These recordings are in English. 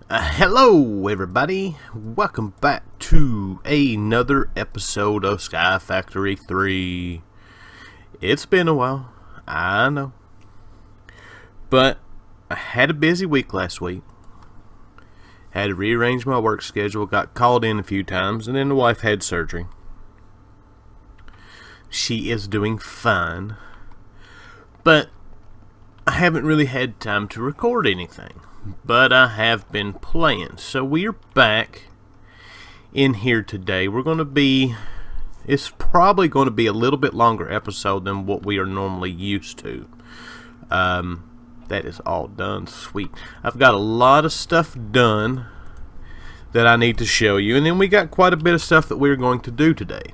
Hello everybody, welcome back to another episode of Sky Factory 3. It's been a while, I know, but I had a busy week last week. Had to rearrange my work schedule, got called in a few times, and then the wife had surgery. She is doing fine, but I haven't really had time to record anything. But I have been playing. So we're back in here today. It's probably going to be a little bit longer episode than what we are normally used to. That is all done. Sweet. I've got a lot of stuff done that I need to show you. And then we got quite a bit of stuff that we're going to do today.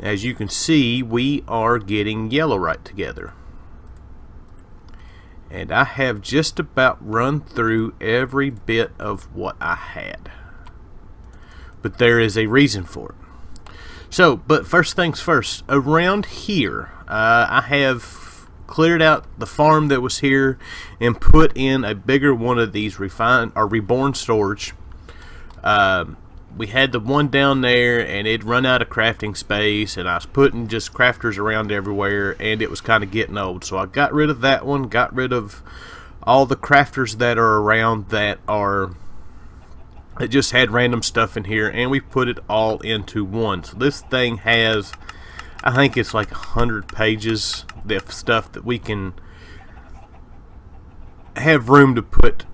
As you can see, we are getting yellow right together. And I have just about run through every bit of what I had. But there is a reason for it. So, but first things first. Around here, I have cleared out the farm that was here and put in a bigger one of these reborn storage. We had the one down there and it'd run out of crafting space, and I was putting just crafters around everywhere, and it was kind of getting old. So I got rid of that one, got rid of all the crafters that are around that just had random stuff in here, and we put it all into one. So this thing has, I think it's like 100 pages of stuff that we can have room to put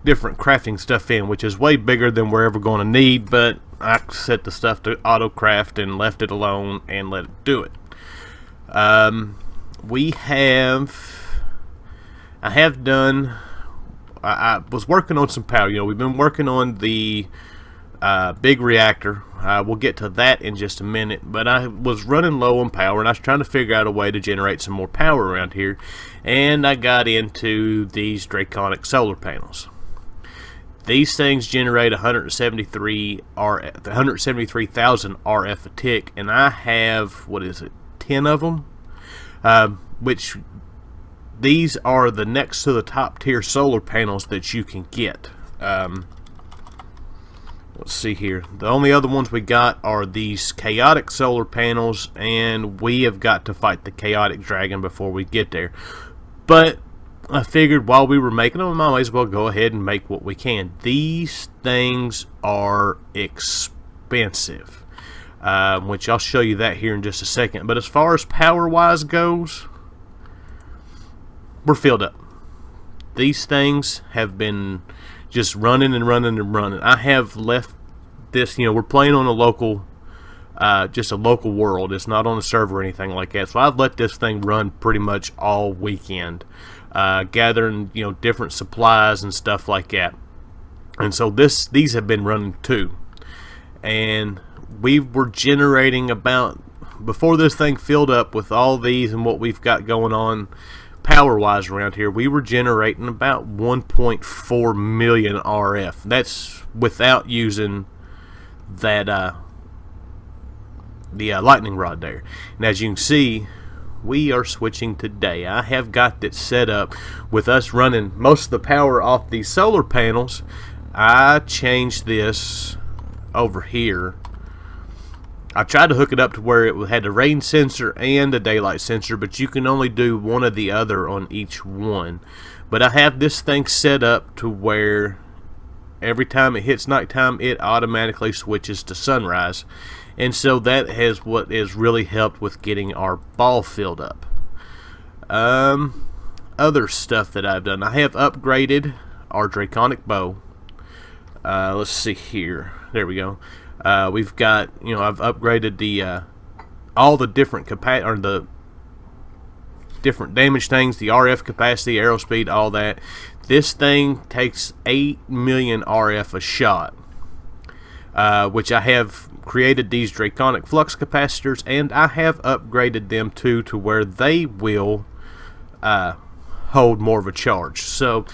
different crafting stuff in, which is way bigger than we're ever going to need, but I set the stuff to auto craft and left it alone and let it do it. I was working on some power. We've been working on the big reactor. We'll get to that in just a minute, but I was running low on power, and I was trying to figure out a way to generate some more power around here, and I got into these draconic solar panels. These things generate 173,000 RF a tick, and I have, 10 of them? Which these are the next to the top tier solar panels that you can get. Let's see here. The only other ones we got are these chaotic solar panels, and we have got to fight the chaotic dragon before we get there. But I figured while we were making them, I might as well go ahead and make what we can. These things are expensive, which I'll show you that here in just a second. But as far as power-wise goes, we're filled up. These things have been just running and running and running. I have left this, we're playing on a local, just a local world. It's not on a server or anything like that. So I've let this thing run pretty much all weekend. Gathering different supplies and stuff like that, and so these have been running too, and we were generating about, before this thing filled up with all these and what we've got going on power wise around here, we were generating about 1.4 million RF. That's without using that the lightning rod there. And as you can see, we are switching today. I have got it set up with us running most of the power off these solar panels. I changed this over here. I tried to hook it up to where it had a rain sensor and a daylight sensor, but you can only do one or the other on each one. But I have this thing set up to where every time it hits nighttime, it automatically switches to sunrise. And so that has what has really helped with getting our ball filled up. Other stuff that I've done, I have upgraded our draconic bow. Let's see here. There we go. We've got, I've upgraded the all the different the different damage things, the RF capacity, arrow speed, all that. This thing takes 8 million RF a shot, which I have created these draconic flux capacitors, and I have upgraded them too to where they will hold more of a charge. So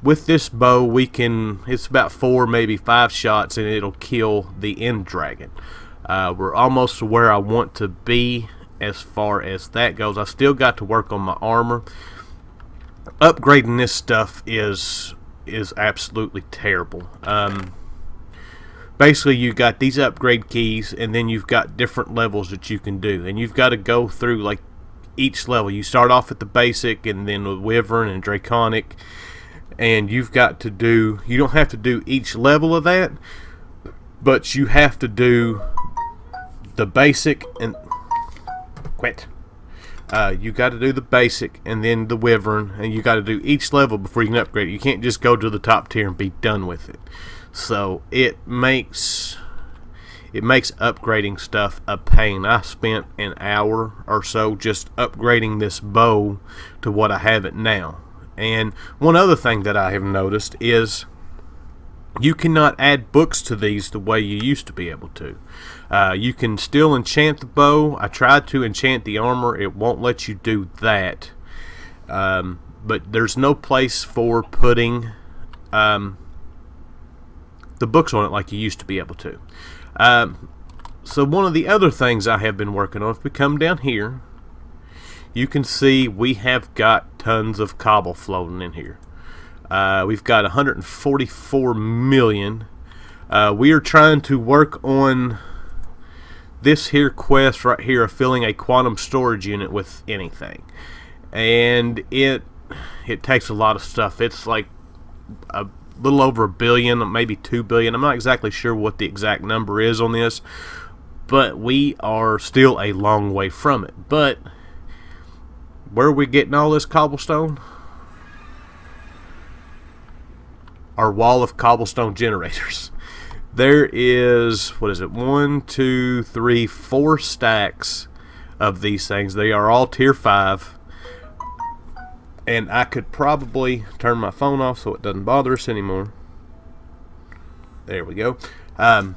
with this bow, it's about 4, maybe 5 shots, and it'll kill the end dragon. We're almost to where I want to be as far as that goes. I still got to work on my armor. Upgrading this stuff is is absolutely terrible. Basically, you got these upgrade keys, and then you've got different levels that you can do, and you've got to go through like each level. You start off at the basic, and then with Wyvern and Draconic, and you've got to do. You don't have to do each level of that, but you have to do the basic and quit. You got to do the basic and then the Wyvern, and you got to do each level before you can upgrade it. You can't just go to the top tier and be done with it. So it makes upgrading stuff a pain. I spent an hour or so just upgrading this bow to what I have it now. And one other thing that I have noticed is you cannot add books to these the way you used to be able to. You can still enchant the bow. I tried to enchant the armor. It won't let you do that. But there's no place for putting the books on it like you used to be able to. So one of the other things I have been working on, if we come down here, you can see we have got tons of cobble floating in here. We've got 144 million. We are trying to work on this here quest right here of filling a quantum storage unit with anything, and it takes a lot of stuff. It's like a little over 1 billion, maybe 2 billion. I'm not exactly sure what the exact number is on this, but we are still a long way from it. But where are we getting all this cobblestone? Our wall of cobblestone generators. There is, what is it, 1, 2, 3, 4 stacks of these things. They are all tier 5. And I could probably turn my phone off so it doesn't bother us anymore. There we go. I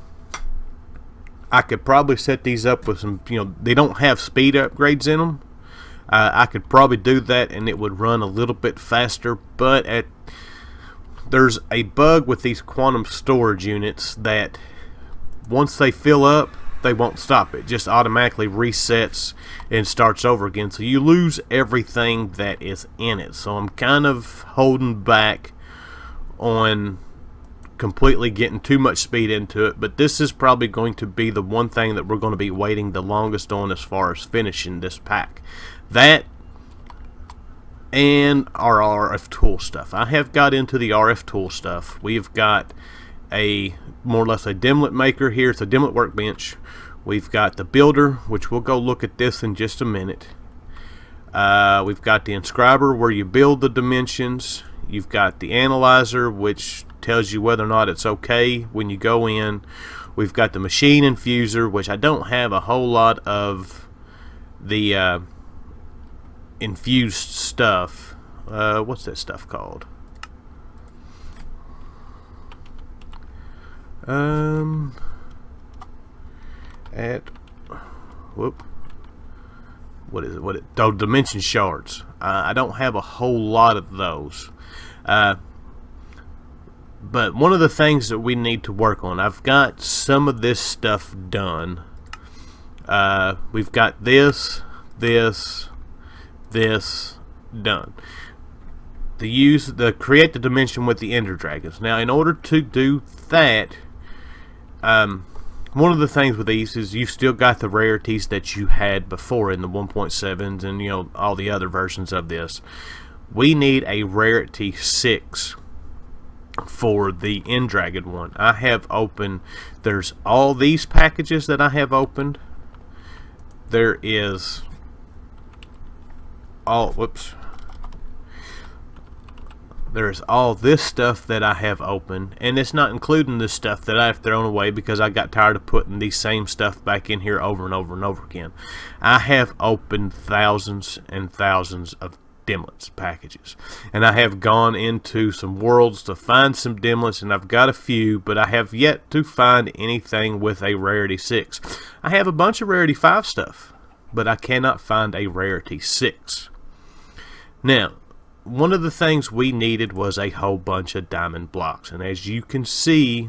could probably set these up with some, they don't have speed upgrades in them. I could probably do that and it would run a little bit faster, but there's a bug with these quantum storage units that once they fill up, they won't stop. It just automatically resets and starts over again, so you lose everything that is in it. So I'm kind of holding back on completely getting too much speed into it, but this is probably going to be the one thing that we're going to be waiting the longest on as far as finishing this pack. That and our RF tool stuff. I have got into the RF tool stuff. We've got a more or less a dimlet maker here. It's a dimlet workbench. We've got the builder, which we'll go look at this in just a minute. We've got the inscriber where you build the dimensions. You've got the analyzer, which tells you whether or not it's okay when you go in. We've got the machine infuser, which I don't have a whole lot of the infused stuff. What's that stuff called? What is it? Oh, dimension shards. I don't have a whole lot of those. But one of the things that we need to work on, I've got some of this stuff done. We've got this done. Create the dimension with the ender dragons. Now, in order to do that, one of the things with these is you've still got the rarities that you had before in the 1.7s and all the other versions of this. We need a rarity 6 for the end dragon one. I have opened, there's all these packages that I have opened. There is there's all this stuff that I have opened, and it's not including the stuff that I have thrown away because I got tired of putting these same stuff back in here over and over and over again. I have opened thousands and thousands of dimlets packages, and I have gone into some worlds to find some dimlets, and I've got a few, but I have yet to find anything with a rarity 6. I have a bunch of rarity 5 stuff, but I cannot find a rarity 6. Now, one of the things we needed was a whole bunch of diamond blocks, and as you can see,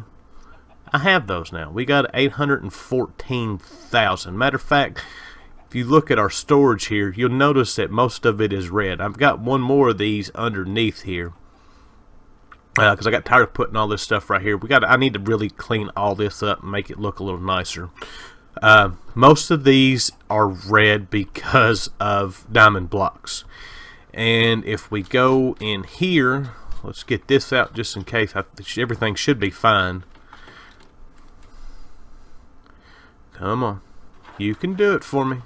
I have those now. We got 814,000. Matter of fact, if you look at our storage here, you'll notice that most of it is red. I've got one more of these underneath here, because I got tired of putting all this stuff right here. I need to really clean all this up and make it look a little nicer. Most of these are red because of diamond blocks. And if we go in here, let's get this out just in case. Everything should be fine. Come on. You can do it for me.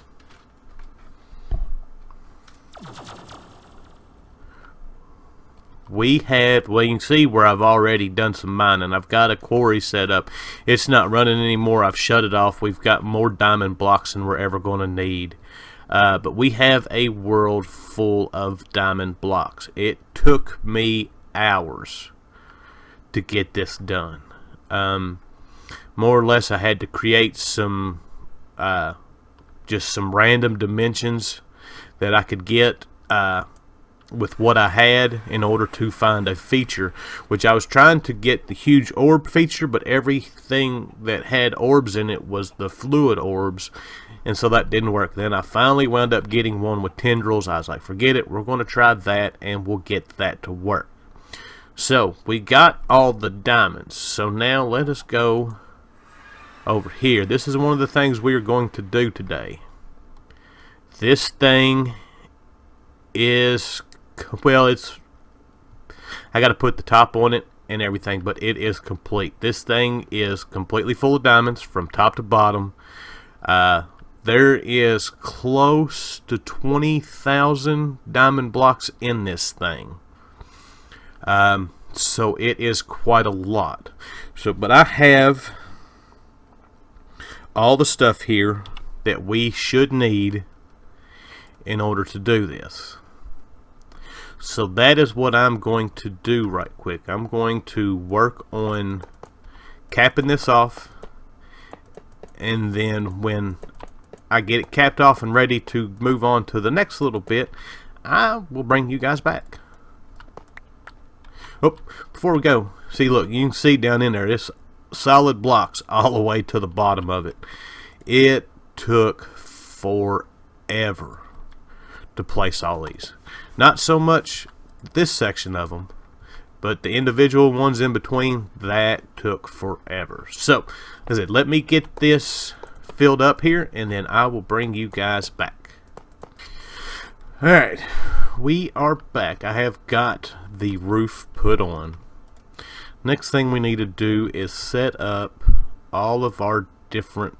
Well, you can see where I've already done some mining. I've got a quarry set up. It's not running anymore. I've shut it off. We've got more diamond blocks than we're ever going to need. But we have a world full of diamond blocks. It took me hours to get this done. More or less, I had to create some just some random dimensions that I could get with what I had in order to find a feature, which I was trying to get the huge orb feature, but everything that had orbs in it was the fluid orbs, and so that didn't work. Then I finally wound up getting one with tendrils. I was like, forget it, we're going to try that, and we'll get that to work. So we got all the diamonds. So now let us go over here. This is one of the things we are going to do today. This thing is, well, I got to put the top on it and everything, but it is complete. This thing is completely full of diamonds from top to bottom. There is close to 20,000 diamond blocks in this thing. So it is quite a lot. But I have all the stuff here that we should need in order to do this. So that is what I'm going to do right quick. I'm going to work on capping this off, and then when I get it capped off and ready to move on to the next little bit, I will bring you guys back. Oh, before we go, see, look, you can see down in there, it's solid blocks all the way to the bottom of it. It took forever to place all these. Not so much this section of them, but the individual ones in between, that took forever. So, as I said, let me get this filled up here, and then I will bring you guys back. Alright, we are back. I have got the roof put on. Next thing we need to do is set up all of our different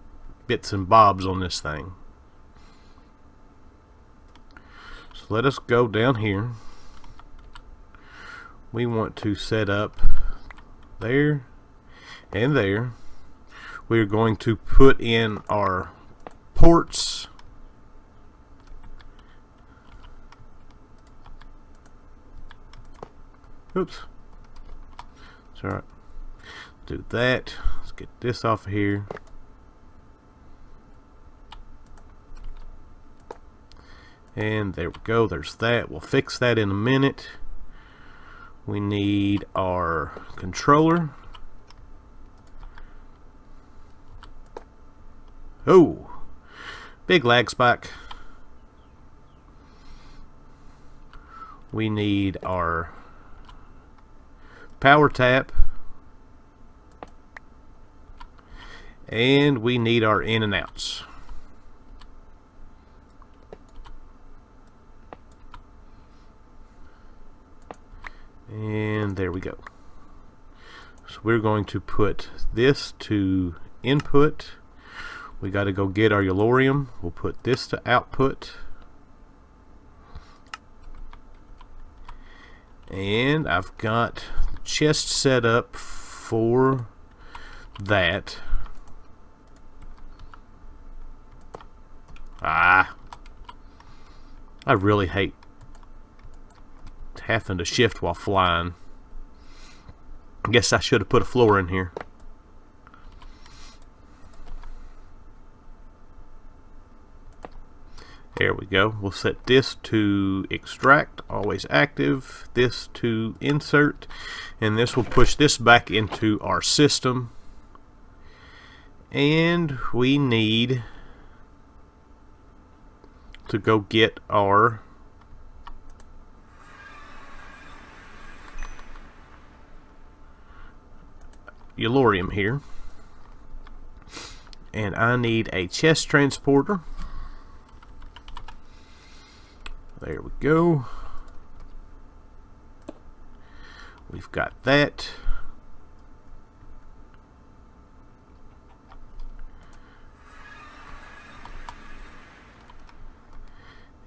bits and bobs on this thing. So let us go down here. We want to set up there and there. We're going to put in our ports. Oops. It's alright. Do that. Let's get this off of here. And there we go. There's that. We'll fix that in a minute. We need our controller. Oh, big lag spike. We need our power tap, and we need our in and outs. And there we go. So we're going to put this to input. We got to go get our Yellorium. We'll put this to output. And I've got the chest set up for that. I really hate having to shift while flying. I guess I should have put a floor in here. There we go. We'll set this to extract, always active, this to insert, and this will push this back into our system. And we need to go get our Yellorium here. And I need a chest transporter. There we go. We've got that.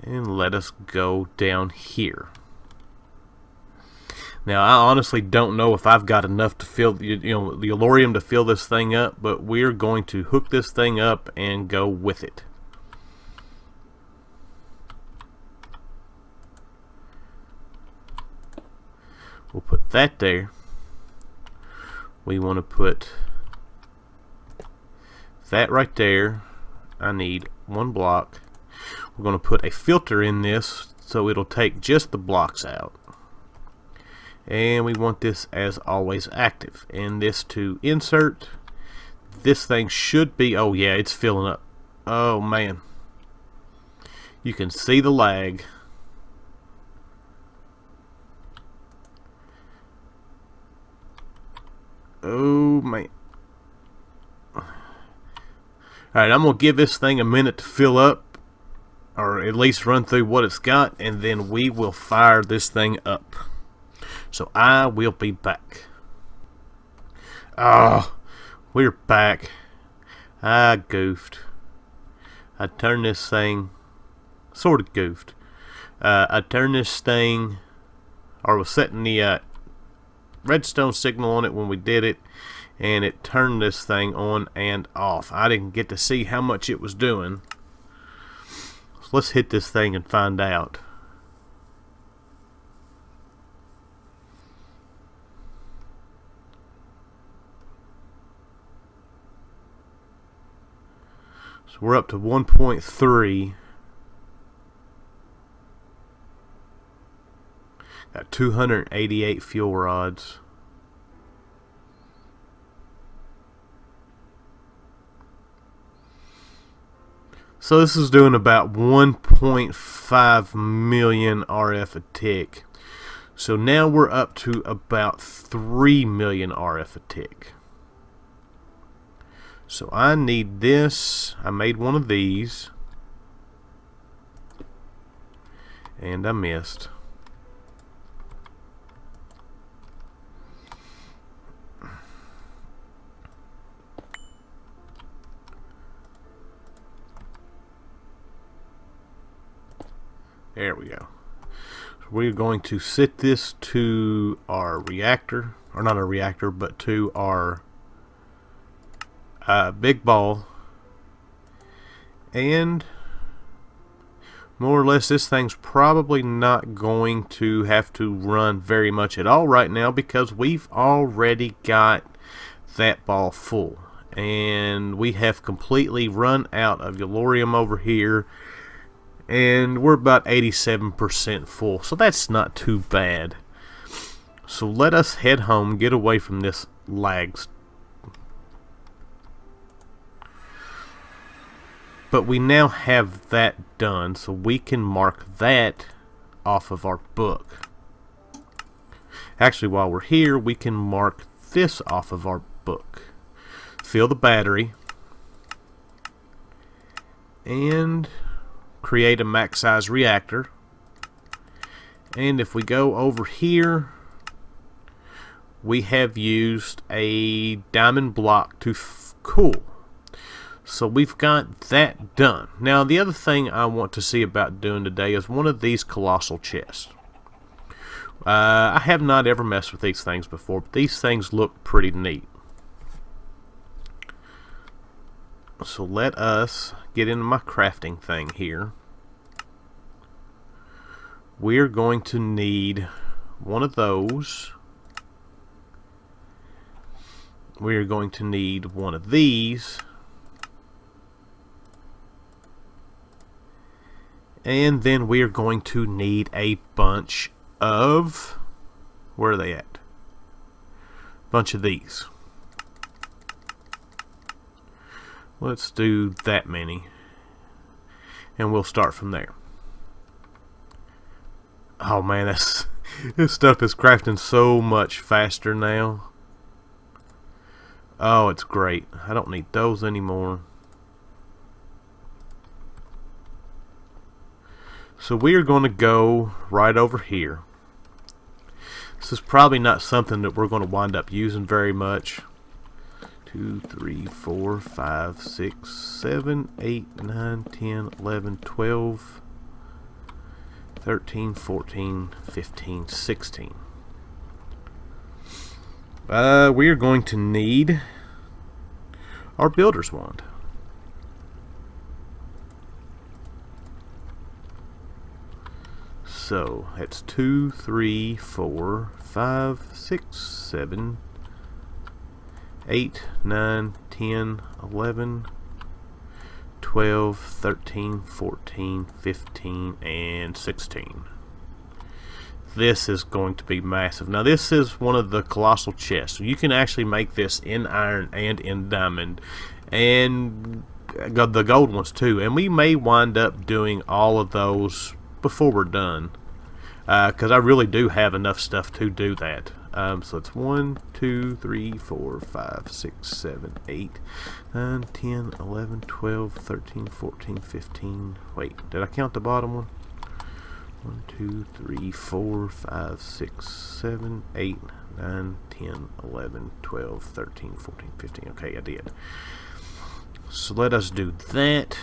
And let us go down here. Now, I honestly don't know if I've got enough to fill, the Yellorium to fill this thing up, but we're going to hook this thing up and go with it. We'll put that there. We want to put that right there. I need one block. We're going to put a filter in this so it'll take just the blocks out. And we want this as always active. And this to insert. This thing should be, oh yeah, it's filling up. Oh man. You can see the lag. Oh man. Alright, I'm going to give this thing a minute to fill up. Or at least run through what it's got. And then we will fire this thing up. So I will be back. Oh, we're back. I goofed. I turned this thing, sort of goofed. I turned this thing, or was setting the redstone signal on it when we did it, and it turned this thing on and off. I didn't get to see how much it was doing. So let's hit this thing and find out. We're up to 1.3. Got 288 fuel rods. So this is doing about 1.5 million RF a tick. So now we're up to about 3 million RF a tick. So I need this. I made one of these. And I missed. There we go. So we're going to set this to our reactor. Or not our reactor, but to our big ball, and more or less this thing's probably not going to have to run very much at all right now because we've already got that ball full, and we have completely run out of Yellorium over here, and we're about 87% full, so that's not too bad. So let us head home, get away from this lag. But we now have that done, so we can mark that off of our book. Actually, while we're here, we can mark this off of our book. Fill the battery. And create a max size reactor. And if we go over here, we have used a diamond block to cool. So we've got that done. Now the other thing I want to see about doing today is one of these colossal chests. I have not ever messed with these things before, but these things look pretty neat. So let us get into my crafting thing here. We're going to need one of those. We're going to need one of these. And then we're going to need a bunch of, where are they at? Bunch of these. Let's do that many. And we'll start from there. Oh man, this stuff is crafting so much faster now. Oh, it's great. I don't need those anymore. So we are going to go right over here. This is probably not something that we're going to wind up using very much. 2, 3, 4, 5, 6, 7, 8, 9, 10, 11, 12, 13, 14, 15, 16. We are going to need our builder's wand. So that's 2, 3, 4, 5, 6, 7, 8, 9, 10, 11, 12, 13, 14, 15, and 16. This is going to be massive. Now this is one of the Colossal chests. You can actually make this in iron and in diamond, and the gold ones too. And we may wind up doing all of those before we're done, because I really do have enough stuff to do that. So it's 1, 2, 3, 4, 5, 6, 7, 8, 9, 10, 11, 12, 13, 14, 15. Wait, did I count the bottom one? 1, 2, 3, 4, 5, 6, 7, 8, 9, 10, 11, 12, 13, 14, 15. Okay, I did. So let us do that.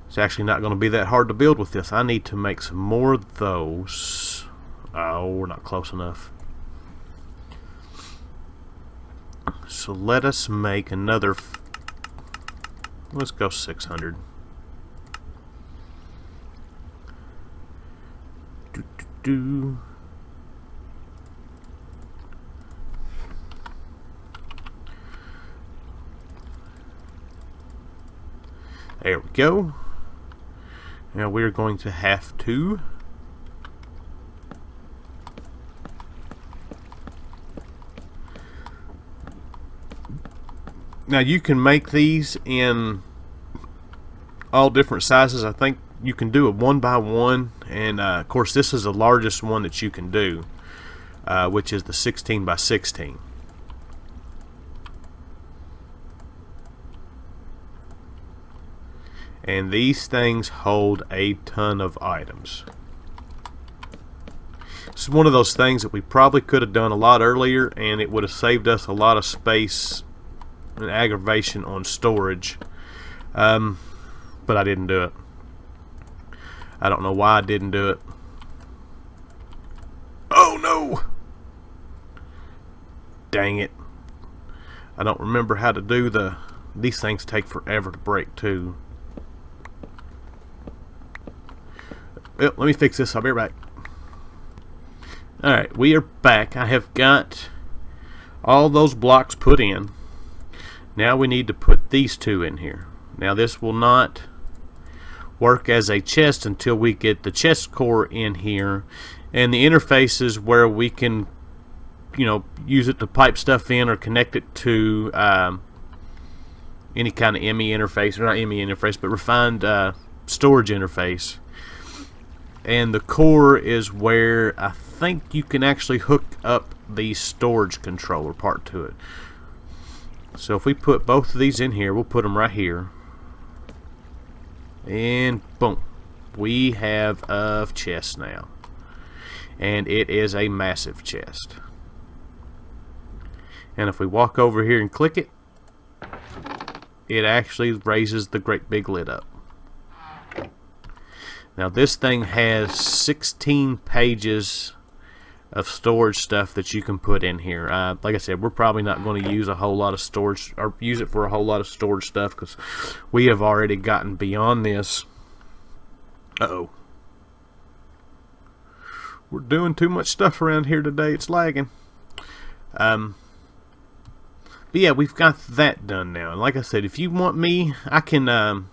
It's actually not going to be that hard to build with this. I need to make some more of those. Oh, we're not close enough. So let us make another. Let's go 600. Do. There we go. Now we're going to have to now you can make these in all different sizes. I think you can do it 1 by 1, and of course this is the largest one that you can do, which is the 16 by 16. And these things hold a ton of items. It's one of those things that we probably could have done a lot earlier, and it would have saved us a lot of space and aggravation on storage. But I didn't do it. I don't know why I didn't do it. Oh no! Dang it. I don't remember how to do the... These things take forever to break too. Well, let me fix this. I'll be right back. Alright, we are back. I have got all those blocks put in. Now we need to put these two in here. Now this will not work as a chest until we get the chest core in here, and the interfaces where we can, you know, use it to pipe stuff in or connect it to any kind of ME interface, or not ME interface, but refined storage interface. And the core is where I think you can actually hook up the storage controller part to it. So if we put both of these in here, we'll put them right here, and boom, we have a chest now, and it is a massive chest. And if we walk over here and click it, it actually raises the great big lid up. Now this thing has 16 pages of storage stuff that you can put in here. Like I said, we're probably not going to use a whole lot of storage, or use it for a whole lot of storage stuff, because we have already gotten beyond this. Uh-oh. We're doing too much stuff around here today. It's lagging. But yeah, we've got that done now. And like I said, if you want me, I can...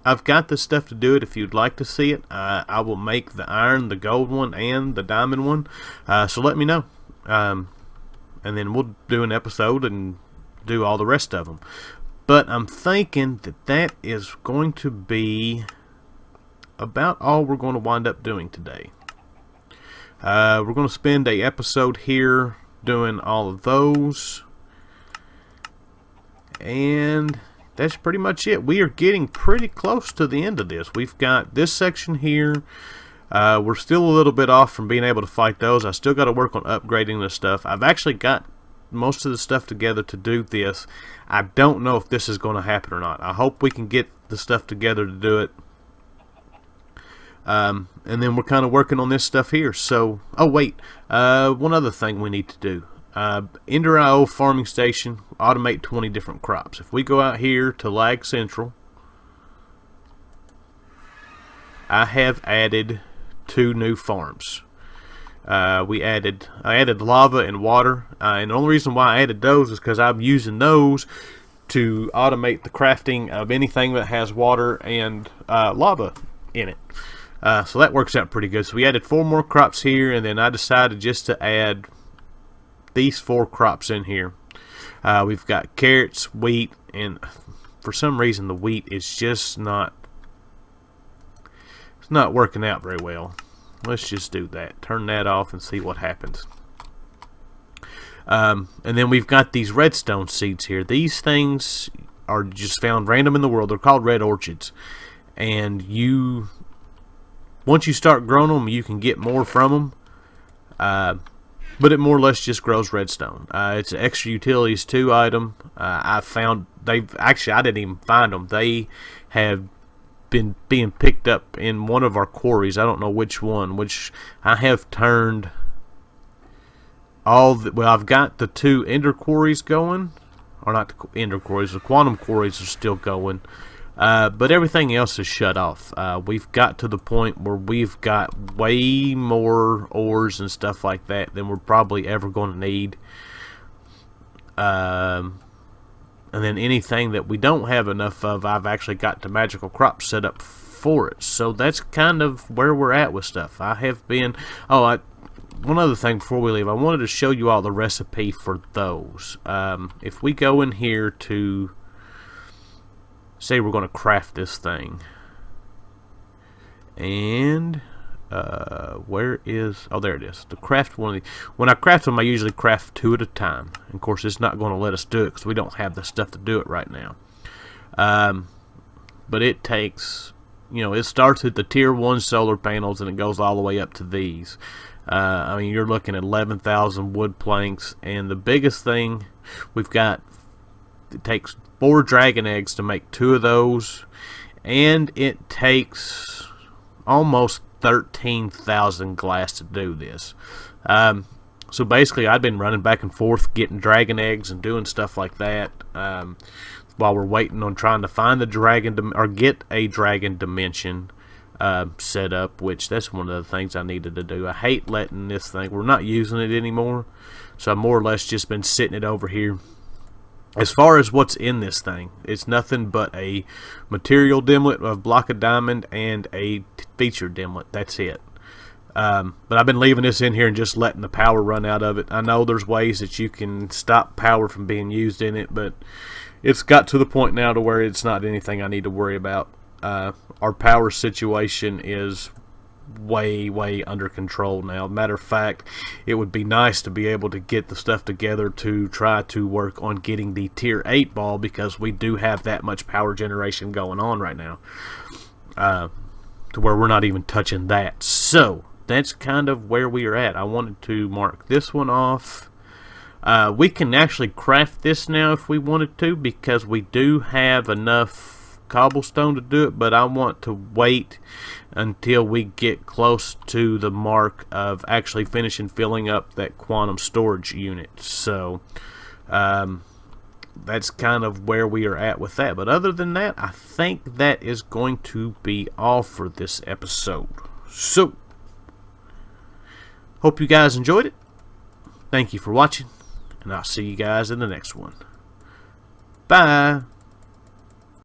I've got the stuff to do it if you'd like to see it. I will make the iron, the gold one, and the diamond one. So let me know. and then we'll do an episode and do all the rest of them. But I'm thinking that is going to be about all we're going to wind up doing today. We're going to spend an episode here doing all of those, and that's pretty much it. We are getting pretty close to the end of this. We've got this section here. We're still a little bit off from being able to fight those. I still got to work on upgrading this stuff. I've actually got most of the stuff together to do this. I don't know if this is going to happen or not. I hope we can get the stuff together to do it. And then we're kind of working on this stuff here. So, oh wait, one other thing we need to do. Ender IO farming station, automate 20 different crops. If we go out here to Lag Central, I have added 2 new farms. I added lava and water, and the only reason why I added those is because I'm using those to automate the crafting of anything that has water and lava in it. So that works out pretty good. So we added 4 more crops here, and then I decided just to add these 4 crops in here. We've got carrots, wheat, and for some reason the wheat is just not working out very well. Let's just do that. Turn that off and see what happens. And then we've got these redstone seeds here. These things are just found random in the world. They're called red orchids. And once you start growing them, you can get more from them. But it more or less just grows redstone. It's an extra utilities 2 item. I found I didn't even find them. They have been being picked up in one of our quarries. I don't know which one, which I have turned well, I've got the 2 ender quarries going, or not the ender quarries, the quantum quarries are still going, but everything else is shut off. We've got to the point where we've got way more ores and stuff like that than we're probably ever going to need. And then anything that we don't have enough of, I've actually got the magical crops set up for it. So that's kind of where we're at with stuff. I have been... one other thing before we leave. I wanted to show you all the recipe for those. If we go in here to... say we're going to craft this thing. And... where is... oh, there it is. To craft one of these... when I craft them, I usually craft 2 at a time. And of course, it's not going to let us do it because we don't have the stuff to do it right now. But it takes... it starts at the tier 1 solar panels and it goes all the way up to these. I mean, you're looking at 11,000 wood planks. And the biggest thing we've got... it takes 4 dragon eggs to make 2 of those. And it takes almost 13,000 glass to do this. So basically I've been running back and forth getting dragon eggs and doing stuff like that while we're waiting on trying to find the dragon or get a dragon dimension set up, which that's one of the things I needed to do. I hate letting this thing, we're not using it anymore, so I've more or less just been sitting it over here. As far as what's in this thing, it's nothing but a material dimlet, a block of diamond, and a feature dimlet. That's it. But I've been leaving this in here and just letting the power run out of it. I know there's ways that you can stop power from being used in it, but it's got to the point now to where it's not anything I need to worry about. Our power situation is way under control now. Matter of fact, it would be nice to be able to get the stuff together to try to work on getting the tier 8 ball, because we do have that much power generation going on right now, to where we're not even touching that. So that's kind of where we are at. I wanted to mark this one off. We can actually craft this now if we wanted to, because we do have enough cobblestone to do it, but I want to wait until we get close to the mark of actually finishing filling up that quantum storage unit. So that's kind of where we are at with that. But other than that, I think that is going to be all for this episode. So hope you guys enjoyed it. Thank you for watching, and I'll see you guys in the next one. Bye.